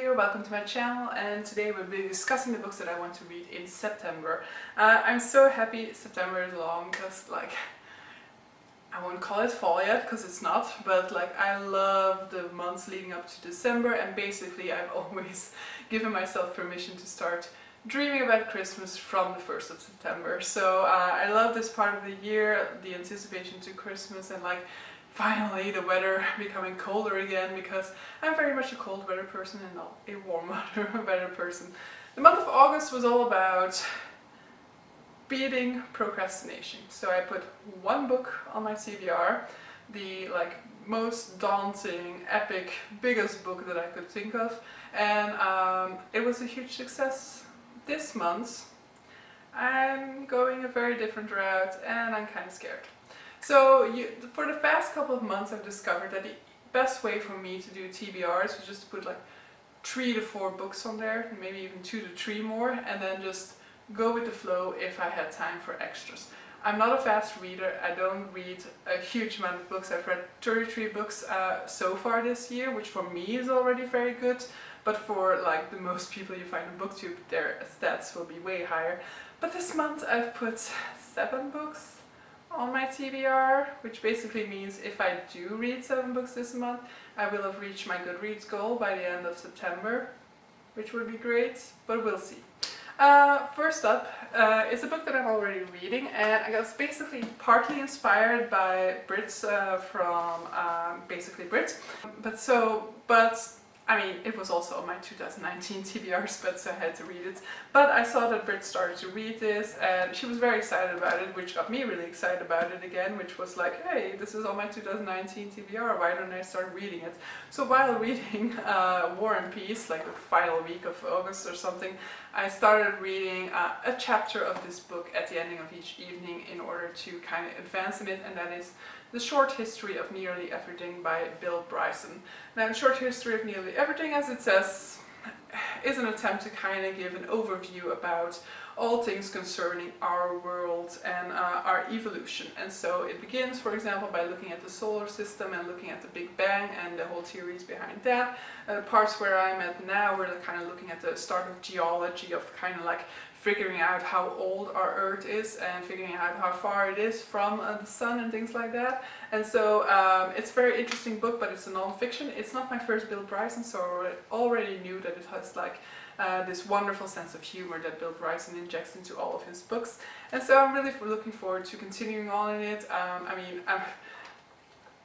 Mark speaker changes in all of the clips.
Speaker 1: here, welcome to my channel, and today we'll be discussing the books that I want to read in September. I'm so happy September is long because I won't call it fall yet because it's not, but I love the months leading up to December, and basically I've always given myself permission to start dreaming about Christmas from the 1st of September. So I love this part of the year, the anticipation to Christmas and finally the weather becoming colder again, because I'm very much a cold weather person and not a warm weather person. The month of August was all about beating procrastination. So I put one book on my TBR, the most daunting, epic, biggest book that I could think of, and it was a huge success. This month I'm going a very different route and I'm kind of scared. So for the past couple of months I've discovered that the best way for me to do TBRs was just to put 3 to 4 books on there, maybe even 2 to 3 more, and then just go with the flow if I had time for extras. I'm not a fast reader, I don't read a huge amount of books. I've read 33 books so far this year, which for me is already very good, but for the most people you find on BookTube, their stats will be way higher. But this month I've put 7 books on my TBR, which basically means if I do read 7 books this month, I will have reached my Goodreads goal by the end of September, which would be great, but we'll see. First up is a book that I'm already reading, and I was basically partly inspired by Brits from basically Brits, but I mean, it was also on my 2019 TBRs, but so I had to read it. But I saw that Brit started to read this, and she was very excited about it, which got me really excited about it again, which was hey, this is on my 2019 TBR, why don't I start reading it? So while reading War and Peace, the final week of August or something, I started reading a chapter of this book at the ending of each evening in order to kind of advance in it, and that is The Short History of Nearly Everything by Bill Bryson. Now, The Short History of Nearly Everything, as it says, is an attempt to kind of give an overview about all things concerning our world and our evolution. And so it begins, for example, by looking at the solar system and looking at the Big Bang and the whole theories behind that. Parts where I'm at now, we're kind of looking at the start of geology, of kind of figuring out how old our Earth is and figuring out how far it is from the sun and things like that. And so it's a very interesting book, but it's a non-fiction. It's not my first Bill Bryson, so I already knew that it has this wonderful sense of humor that Bill Bryson injects into all of his books. And so I'm really looking forward to continuing on in it. I mean,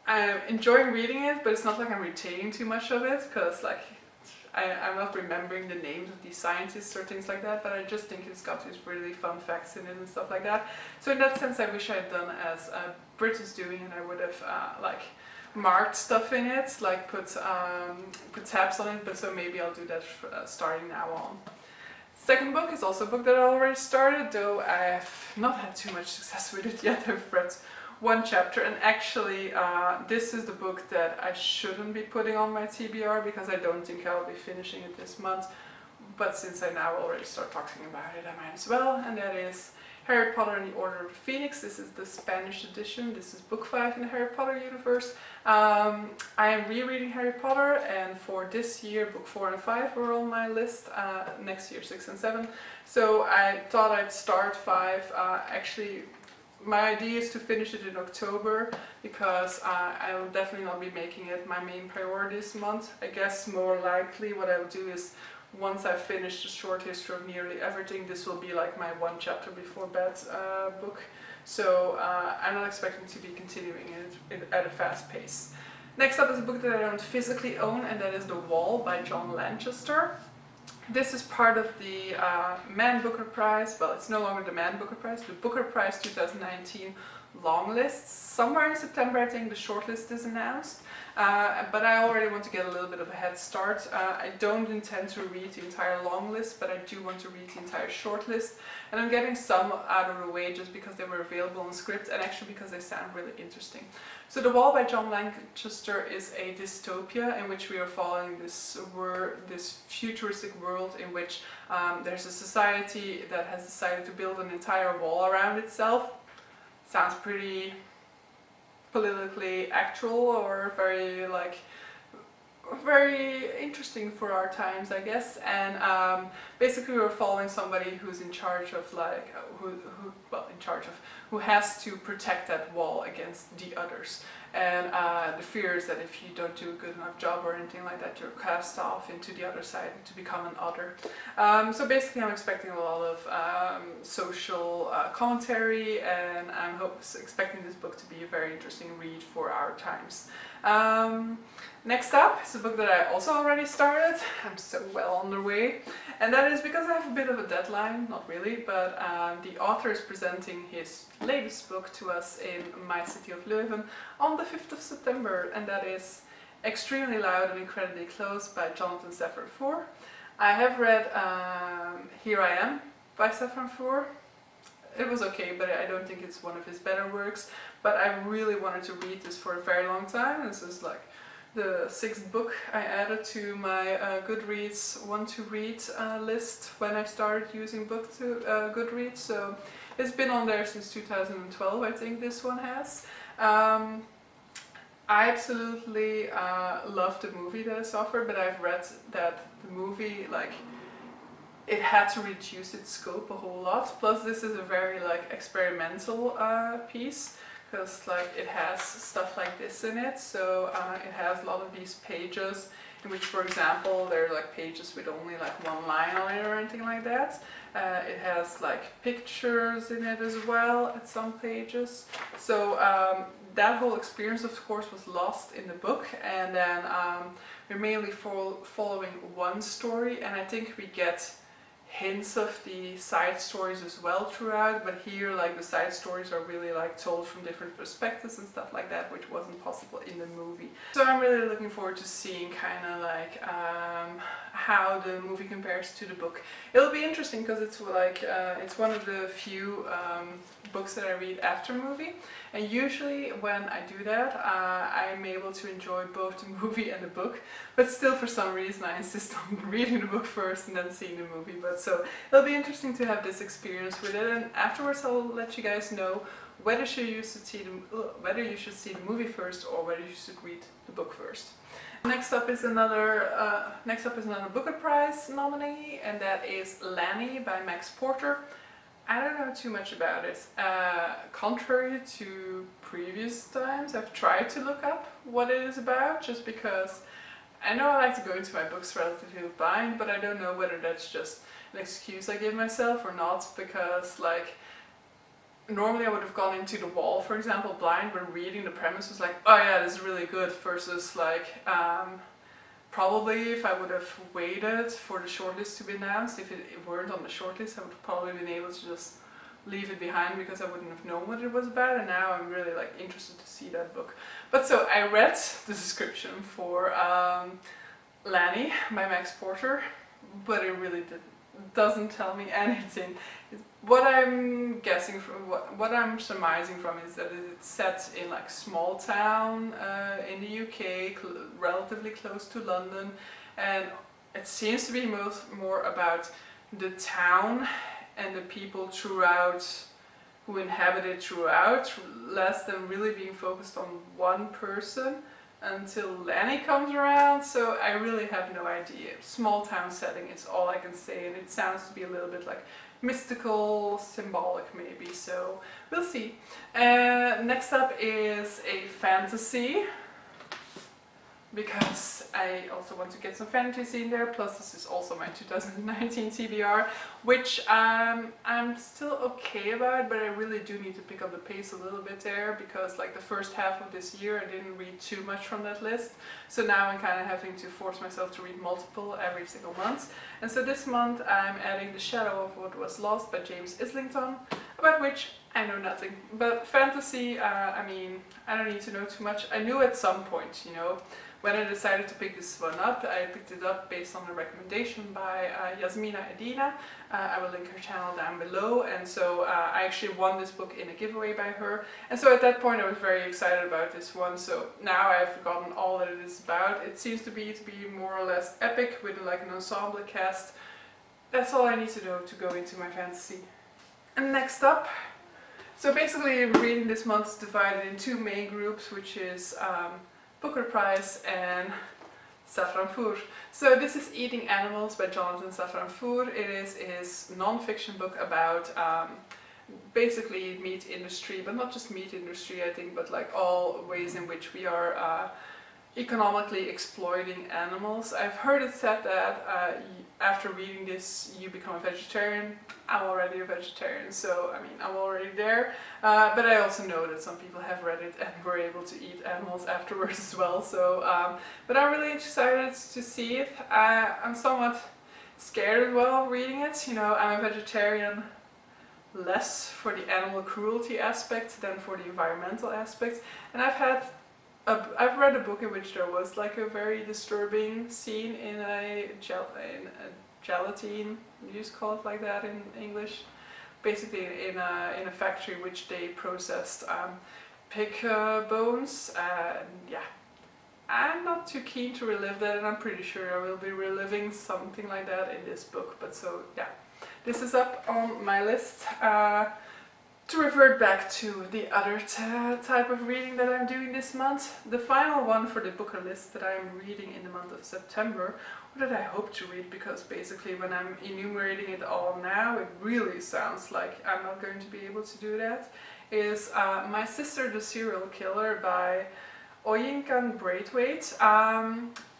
Speaker 1: I'm enjoying reading it, but it's not I'm retaining too much of it, because I'm not remembering the names of these scientists or things like that, but I just think it's got these really fun facts in it and stuff like that. So in that sense I wish I had done as Brit is doing, and I would have marked stuff in it, put tabs on it, but so maybe I'll do that starting now on. Second book is also a book that I already started, though I have not had too much success with it yet. I've read 1 chapter, and actually this is the book that I shouldn't be putting on my TBR because I don't think I'll be finishing it this month, but since I now already start talking about it, I might as well, and that is Harry Potter and the Order of the Phoenix. This is the Spanish edition. This is book 5 in the Harry Potter universe. I am rereading Harry Potter, and for this year book 4 and 5 were on my list, next year 6 and 7, so I thought I'd start 5. Actually, my idea is to finish it in October, because I will definitely not be making it my main priority this month. I guess more likely what I will do is, once I've finished The Short History of Nearly Everything, this will be my 1 chapter before bed book. So I'm not expecting to be continuing it at a fast pace. Next up is a book that I don't physically own, and that is The Wall by John Lanchester. This is part of the Man Booker Prize. Well, it's no longer the Man Booker Prize, the Booker Prize 2019 long list. Somewhere in September, I think, the shortlist is announced. But I already want to get a little bit of a head start. I don't intend to read the entire long list, but I do want to read the entire shortlist. And I'm getting some out of the way just because they were available on script, and actually because they sound really interesting. So The Wall by John Lanchester is a dystopia in which we are following this futuristic world in which there's a society that has decided to build an entire wall around itself. Sounds pretty politically actual, or very very interesting for our times, I guess. And basically we're following somebody who's in charge of like, who has to protect that wall against the others. And the fear is that if you don't do a good enough job or anything like that, you're cast off into the other side to become an other. So basically I'm expecting a lot of social commentary, and I'm expecting this book to be a very interesting read for our times. Next up is a book that I also already started. I'm so well underway, and that is because I have a bit of a deadline, not really, but the author is presenting his latest book to us in my city of Leuven on the 5th of September, and that is Extremely Loud and Incredibly Close by Safran Foer. I have read Here I Am by Safran Foer. It was okay, but I don't think it's one of his better works, but I really wanted to read this for a very long time. This is like the 6th book I added to my Goodreads want to read list when I started using Goodreads, so it's been on there since 2012, I think this one has. I absolutely love the movie that is offered, but I've read that the movie, like, it had to reduce its scope a whole lot. Plus this is a very like experimental piece, because like it has stuff like this in it. So it has a lot of these pages in which, for example, there are like pages with only like one line on it or anything like that. It has like pictures in it as well at some pages. So that whole experience of course was lost in the book, and then we're mainly following one story, and I think we get hints of the side stories as well throughout, but here like the side stories are really like told from different perspectives and stuff like that, which wasn't possible in the movie. So I'm really looking forward to seeing kind of like how the movie compares to the book. It'll be interesting because it's like it's one of the few books that I read after movie, and usually when I do that I'm able to enjoy both the movie and the book, but still for some reason I insist on reading the book first and then seeing the movie. But so it'll be interesting to have this experience with it, and afterwards I'll let you guys know whether you should see the movie first or whether you should read the book first. Next up is another Booker Prize nominee, and that is Lanny by Max Porter. I don't know too much about it. Contrary to previous times, I've tried to look up what it is about, just because I know I like to go into my books relatively blind, but I don't know whether that's just an excuse I give myself or not, because like normally I would have gone into The Wall, for example, blind, when reading the premise was like, oh yeah, this is really good, versus like probably if I would have waited for the shortlist to be announced, if it weren't on the shortlist, I would have probably been able to just leave it behind because I wouldn't have known what it was about, and now I'm really like interested to see that book. But so I read the description for Lanny by Max Porter, but it really doesn't tell me anything. What I'm guessing from, what I'm surmising from is that it's set in like small town in the UK, relatively close to London, and it seems to be more about the town and the people throughout who inhabit it throughout, less than really being focused on one person until Lanny comes around. So I really have no idea. Small town setting is all I can say, and it sounds to be a little bit like mystical, symbolic maybe, so we'll see. Next up is a fantasy, because I also want to get some fantasy in there, plus this is also my 2019 TBR, which I'm still okay about, but I really do need to pick up the pace a little bit there, because like the first half of this year I didn't read too much from that list, so now I'm kind of having to force myself to read multiple every single month. And so this month I'm adding The Shadow of What Was Lost by James Islington, about which I know nothing. But fantasy, I mean, I don't need to know too much. I knew at some point, you know, when I decided to pick this one up. I picked it up based on a recommendation by Yasmina Edina. I will link her channel down below, and so I actually won this book in a giveaway by her, and so at that point I was very excited about this one. So now I've forgotten all that it is about. It seems to be more or less epic with like an ensemble cast. That's all I need to know to go into my fantasy. And next up, so basically reading this month is divided in two main groups, which is Booker Prize and Safran Foer. So this is Eating Animals by Jonathan Safran Foer. It is his non-fiction book about basically meat industry, but not just meat industry, I think, but like all ways in which we are economically exploiting animals. I've heard it said that after reading this you become a vegetarian. I'm already a vegetarian, so I mean I'm already there, but I also know that some people have read it and were able to eat animals afterwards as well, so but I'm really excited to see it. I'm somewhat scared as well reading it, you know. I'm a vegetarian less for the animal cruelty aspect than for the environmental aspect, and I've read a book in which there was like a very disturbing scene in a gelatine, you just call it like that in English, basically in a factory which they processed pig bones. Yeah, I'm not too keen to relive that, and I'm pretty sure I will be reliving something like that in this book, but so yeah, this is up on my list. To revert back to the other type of reading that I'm doing this month, the final one for the Booker list that I'm reading in the month of September, or that I hope to read, because basically when I'm enumerating it all now, it really sounds like I'm not going to be able to do that, is My Sister the Serial Killer by Oyinkan Braithwaite.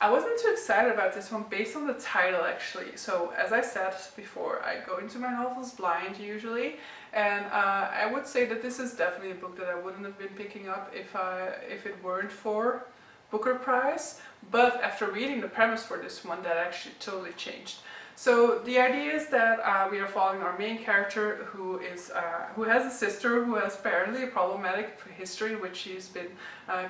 Speaker 1: I wasn't too excited about this one based on the title actually. So as I said before, I go into my novels blind usually, and I would say that this is definitely a book that I wouldn't have been picking up if it weren't for Booker Prize. But after reading the premise for this one, that actually totally changed. So the idea is that we are following our main character who has a sister who has apparently a problematic history, which she's been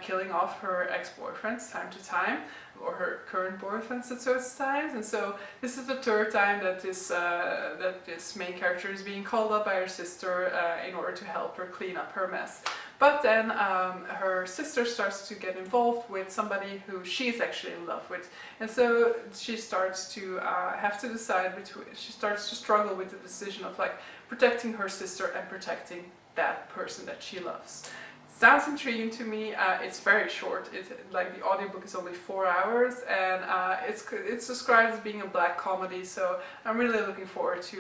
Speaker 1: killing off her ex-boyfriends time to time, or her current boyfriends at certain times. And so this is the third time that this main character is being called up by her sister in order to help her clean up her mess. But then her sister starts to get involved with somebody who she's actually in love with, and so she starts to have to decide between. She starts to struggle with the decision of like protecting her sister and protecting that person that she loves. Sounds intriguing to me. It's very short. Like the audiobook is only 4 hours, and it's described as being a black comedy, so I'm really looking forward to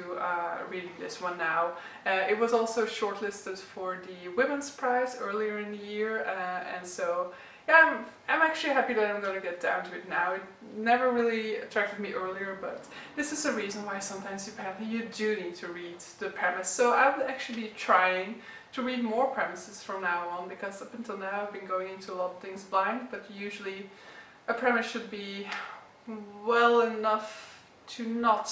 Speaker 1: reading this one now. It was also shortlisted for the Women's Prize earlier in the year, and so yeah, I'm actually happy that I'm going to get down to it now. It never really attracted me earlier, but this is a reason why sometimes apparently you do need to read the premise. So I will actually be trying to read more premises from now on, because up until now I've been going into a lot of things blind, but usually a premise should be well enough to not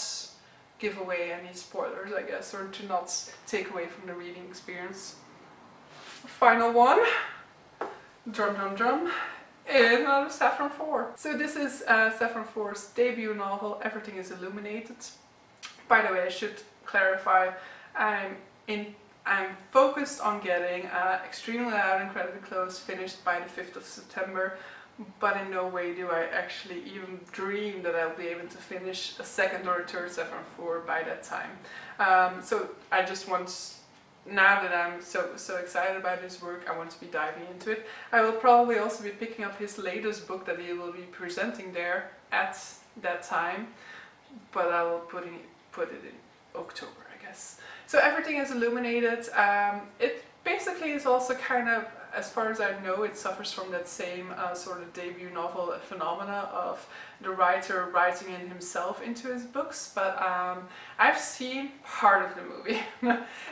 Speaker 1: give away any spoilers, I guess, or to not take away from the reading experience. Final one, drum drum drum, is another Safran Foer. So this is Safran Foer's debut novel, Everything Is Illuminated. By the way, I should clarify, I'm focused on getting Extremely Loud and Incredibly Close finished by the 5th of September, but in no way do I actually even dream that I'll be able to finish a second or a third Safran Foer by that time. So I just want, now that I'm so excited about his work, I want to be diving into it. I will probably also be picking up his latest book that he will be presenting there at that time, but I will put it in October, I guess. So Everything Is Illuminated. It basically is also kind of, as far as I know, it suffers from that same sort of debut novel phenomena of the writer writing in himself into his books, but I've seen part of the movie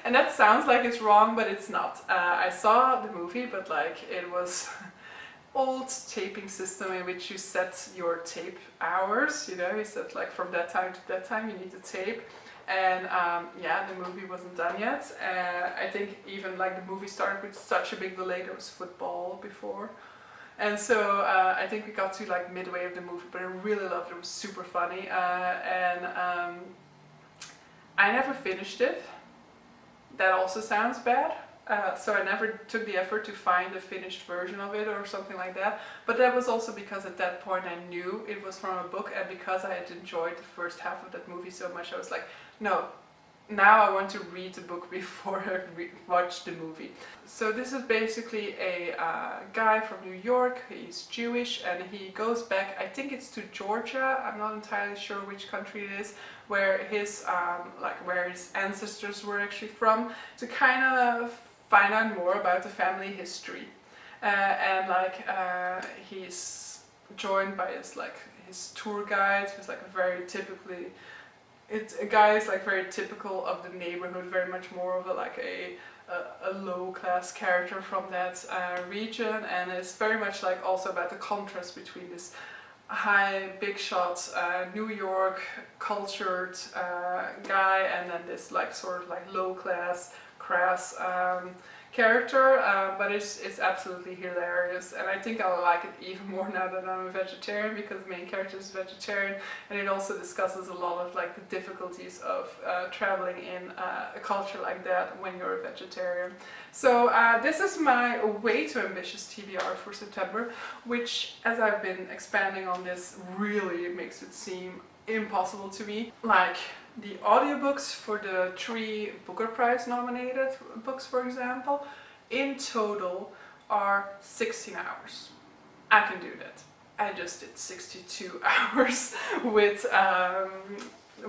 Speaker 1: and that sounds like it's wrong, but it's not. I saw the movie, but like it was old taping system in which you set your tape hours, you know, you set like from that time to that time you need to tape. And yeah, the movie wasn't done yet. I think even like the movie started with such a big delay. There was football before, and so I think we got to like midway of the movie, but I really loved it. It was super funny, and I never finished it. That also sounds bad. So I never took the effort to find a finished version of it or something like that. But that was also because at that point I knew it was from a book, and because I had enjoyed the first half of that movie so much, I was like, no, now I want to read the book before I watch the movie. So this is basically a guy from New York. He's Jewish and he goes back, I think it's to Georgia, I'm not entirely sure which country it is, where his where his ancestors were actually from, to kind of find out more about the family history. He's joined by his tour guide, who's like a very typically, a guy is like very typical of the neighborhood, very much more of a low class character from that region, and it's very much like also about the contrast between this high big shot New York cultured guy and then this like sort of like low class crass character, but it's absolutely hilarious, and I think I'll like it even more now that I'm a vegetarian, because the main character is vegetarian, and it also discusses a lot of like the difficulties of traveling in a culture like that when you're a vegetarian. So this is my way too ambitious TBR for September, which, as I've been expanding on this, really makes it seem impossible to me. Like the audiobooks for the 3 Booker Prize nominated books, for example, in total are 16 hours. I can do that. I just did 62 hours with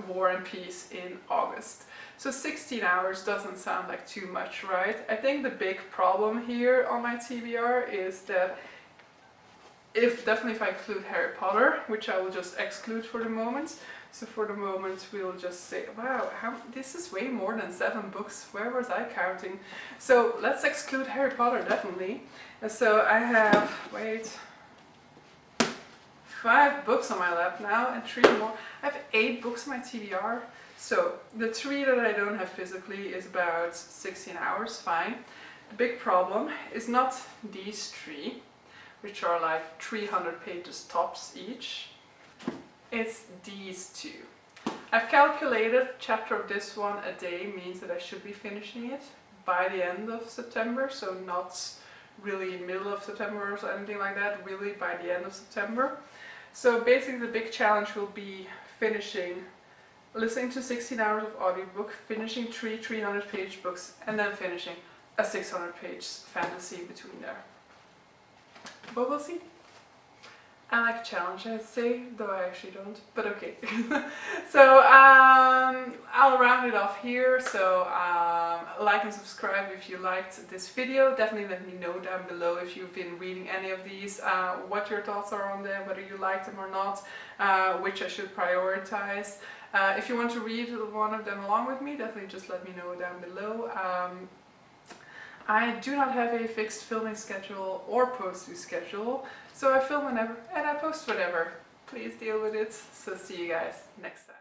Speaker 1: War and Peace in August. So 16 hours doesn't sound like too much, right? I think the big problem here on my TBR is that definitely if I include Harry Potter, which I will just exclude for the moment. So for the moment we'll just say, wow, this is way more than 7 books, where was I counting? So let's exclude Harry Potter, definitely. And so I have, 5 books on my lap now and 3 more. I have 8 books on my TBR. So the 3 that I don't have physically is about 16 hours, fine. The big problem is not these 3, which are like 300 pages tops each. It's these 2. I've calculated chapter of this one a day means that I should be finishing it by the end of September, so not really middle of September or anything like that, really by the end of September. So basically the big challenge will be listening to 16 hours of audiobook, finishing 3 300-page books, and then finishing a 600-page fantasy in between there. But we'll see. I like a challenge, I'd say, though I actually don't, but okay. So I'll round it off here. So like and subscribe if you liked this video. Definitely let me know down below if you've been reading any of these, what your thoughts are on them, whether you like them or not, which I should prioritize. If you want to read one of them along with me, definitely just let me know down below. I do not have a fixed filming schedule or posting schedule, so I film whenever and I post whenever. Please deal with it. So see you guys next time.